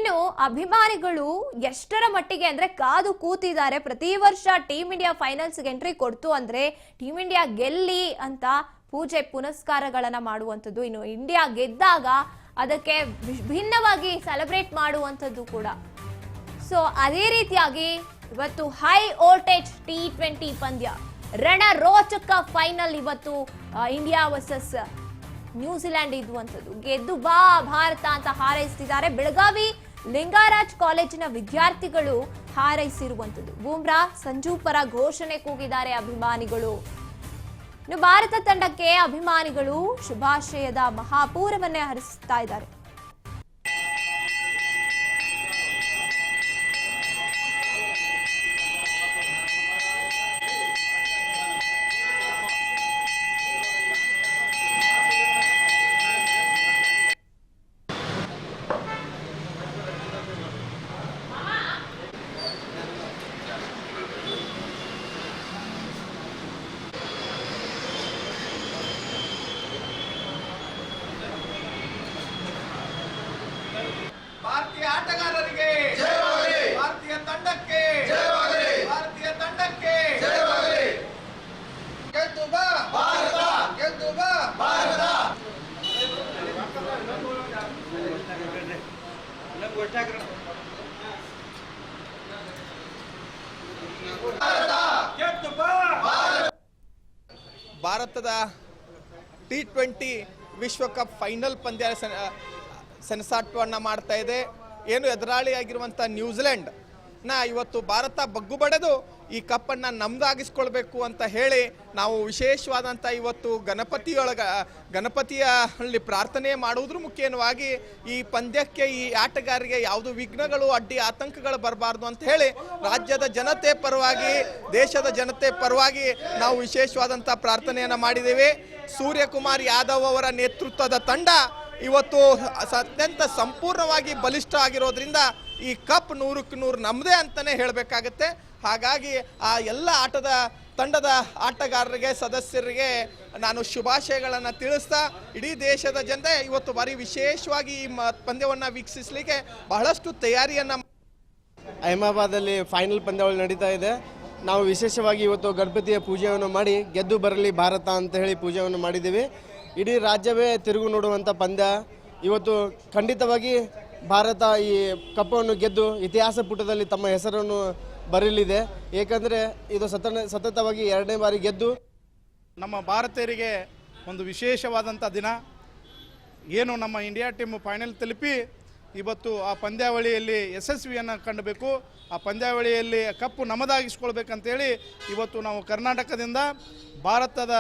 ಇನ್ನು ಅಭಿಮಾನಿಗಳು ಎಷ್ಟರ ಮಟ್ಟಿಗೆ ಅಂದ್ರೆ ಕಾದು ಕೂತಿದ್ದಾರೆ. ಪ್ರತಿ ವರ್ಷ ಟೀಮ್ ಇಂಡಿಯಾ ಫೈನಲ್ಸ್ಗೆ ಎಂಟ್ರಿ ಕೊಡ್ತು ಅಂದ್ರೆ ಟೀಮ್ ಇಂಡಿಯಾ ಗೆಲ್ಲಿ ಅಂತ ಪೂಜೆ ಪುನಸ್ಕಾರಗಳನ್ನ ಮಾಡುವಂಥದ್ದು. ಇನ್ನು ಇಂಡಿಯಾ ಗೆದ್ದಾಗ ಅದಕ್ಕೆ ಭಿನ್ನವಾಗಿ ಸೆಲೆಬ್ರೇಟ್ ಮಾಡುವಂಥದ್ದು ಕೂಡ. ಸೊ ಅದೇ ರೀತಿಯಾಗಿ ಇವತ್ತು ಹೈ ವೋಲ್ಟೇಜ್ T20 ಪಂದ್ಯ, ರಣ ರೋಚಕ ಫೈನಲ್ ಇವತ್ತು ಇಂಡಿಯಾ ವರ್ಸಸ್ ನ್ಯೂಜಿಲೆಂಡ್ ಇರುವಂಥದ್ದು. ಗೆದ್ದು ಬಾ ಭಾರತ ಅಂತ ಹಾರೈಸ್ತಿದ್ದಾರೆ ಬೆಳಗಾವಿ ಲಿಂಗರಾಜ್ ಕಾಲೇಜಿನ ವಿದ್ಯಾರ್ಥಿಗಳು ಹಾರೈಸಿರುವಂಥದ್ದು. ಬೂಮ್ರಾ ಸಂಜು ಪರ ಘೋಷಣೆ ಕೂಗಿದ್ದಾರೆ ಅಭಿಮಾನಿಗಳು. ಇನ್ನು ಭಾರತ ತಂಡಕ್ಕೆ ಅಭಿಮಾನಿಗಳು ಶುಭಾಶಯದ ಮಹಾಪೂರವನ್ನೇ ಹರಿಸ್ತಾ ಇದ್ದಾರೆ. ಭಾರತೀಯ ಆಟಗಾರರಿಗೆ ಜಯವಾಗಲಿ, ಭಾರತೀಯ ತಂಡಕ್ಕೆ ಜಯವಾಗಲಿ, ಭಾರತೀಯ ತಂಡಕ್ಕೆ ಜಯವಾಗಲಿ. ಗೆದ್ದು ಬಾ ಭಾರತ, ಗೆದ್ದು ಬಾ ಭಾರತ. ಭಾರತದ T20 ವಿಶ್ವಕಪ್ ಫೈನಲ್ ಪಂದ್ಯ ಸೆಣಸಾಟವನ್ನು ಮಾಡ್ತಾ ಇದೆ. ಏನು ಎದುರಾಳಿಯಾಗಿರುವಂಥ ನ್ಯೂಜಿಲೆಂಡ್ ಇವತ್ತು ಭಾರತ ಬಗ್ಗು ಬಡೆದು ಈ ಕಪ್ಪನ್ನು ನಮ್ದಾಗಿಸ್ಕೊಳ್ಬೇಕು ಅಂತ ಹೇಳಿ ನಾವು ವಿಶೇಷವಾದಂಥ ಇವತ್ತು ಗಣಪತಿಯಲ್ಲಿ ಪ್ರಾರ್ಥನೆ ಮಾಡುವುದ್ರ ಮುಖ್ಯವಾಗಿ ಈ ಪಂದ್ಯಕ್ಕೆ ಈ ಆಟಗಾರರಿಗೆ ಯಾವುದು ವಿಘ್ನಗಳು ಅಡ್ಡಿ ಆತಂಕಗಳು ಬರಬಾರ್ದು ಅಂತ ಹೇಳಿ ರಾಜ್ಯದ ಜನತೆ ಪರವಾಗಿ ದೇಶದ ಜನತೆ ಪರವಾಗಿ ನಾವು ವಿಶೇಷವಾದಂಥ ಪ್ರಾರ್ಥನೆಯನ್ನು ಮಾಡಿದ್ದೇವೆ. ಸೂರ್ಯಕುಮಾರ್ ಯಾದವ್ ಅವರ ನೇತೃತ್ವದ ತಂಡ ಇವತ್ತು ಅತ್ಯಂತ ಸಂಪೂರ್ಣವಾಗಿ ಬಲಿಷ್ಠ ಆಗಿರೋದ್ರಿಂದ ಈ ಕಪ್ 100ಕ್ಕೆ 100 ನಮ್ಮದೇ ಅಂತಲೇ ಹೇಳಬೇಕಾಗತ್ತೆ. ಹಾಗಾಗಿ ಆ ಎಲ್ಲ ತಂಡದ ಆಟಗಾರರಿಗೆ ಸದಸ್ಯರಿಗೆ ನಾನು ಶುಭಾಶಯಗಳನ್ನು ತಿಳಿಸ್ತಾ ಇಡೀ ದೇಶದ ಜನತೆ ಇವತ್ತು ಭಾರಿ ವಿಶೇಷವಾಗಿ ಈ ಪಂದ್ಯವನ್ನು ವೀಕ್ಷಿಸಲಿಕ್ಕೆ ಬಹಳಷ್ಟು ತಯಾರಿಯನ್ನು ಅಹಮದಾಬಾದಲ್ಲಿ ಫೈನಲ್ ಪಂದ್ಯಾವಳಿ ನಡೀತಾ ಇದೆ. ನಾವು ವಿಶೇಷವಾಗಿ ಇವತ್ತು ಗಣಪತಿಯ ಪೂಜೆಯನ್ನು ಮಾಡಿ ಗೆದ್ದು ಬರಲಿ ಭಾರತ ಅಂತ ಹೇಳಿ ಪೂಜೆಯನ್ನು ಮಾಡಿದ್ದೀವಿ. ಇಡೀ ರಾಜ್ಯವೇ ತಿರುಗು ನೋಡುವಂಥ ಪಂದ್ಯ. ಇವತ್ತು ಖಂಡಿತವಾಗಿ ಭಾರತ ಈ ಕಪ್ಪನ್ನು ಗೆದ್ದು ಇತಿಹಾಸ ಪುಟದಲ್ಲಿ ತಮ್ಮ ಹೆಸರನ್ನು ಬರಲಿದೆ. ಏಕೆಂದರೆ ಇದು ಸತತವಾಗಿ 2ನೇ ಬಾರಿ ಗೆದ್ದು ನಮ್ಮ ಭಾರತೀಯರಿಗೆ ಒಂದು ವಿಶೇಷವಾದಂಥ ದಿನ. ಏನು ನಮ್ಮ ಇಂಡಿಯಾ ಟೀಮ್ ಫೈನಲ್ ತಲುಪಿ ಇವತ್ತು ಆ ಪಂದ್ಯಾವಳಿಯಲ್ಲಿ ಯಶಸ್ವಿಯನ್ನು ಕಂಡಬೇಕು, ಆ ಪಂದ್ಯಾವಳಿಯಲ್ಲಿ ಕಪ್ಪು ನಮ್ಮದಾಗಿಸ್ಕೊಳ್ಬೇಕಂತೇಳಿ ಇವತ್ತು ನಾವು ಕರ್ನಾಟಕದಿಂದ ಭಾರತದ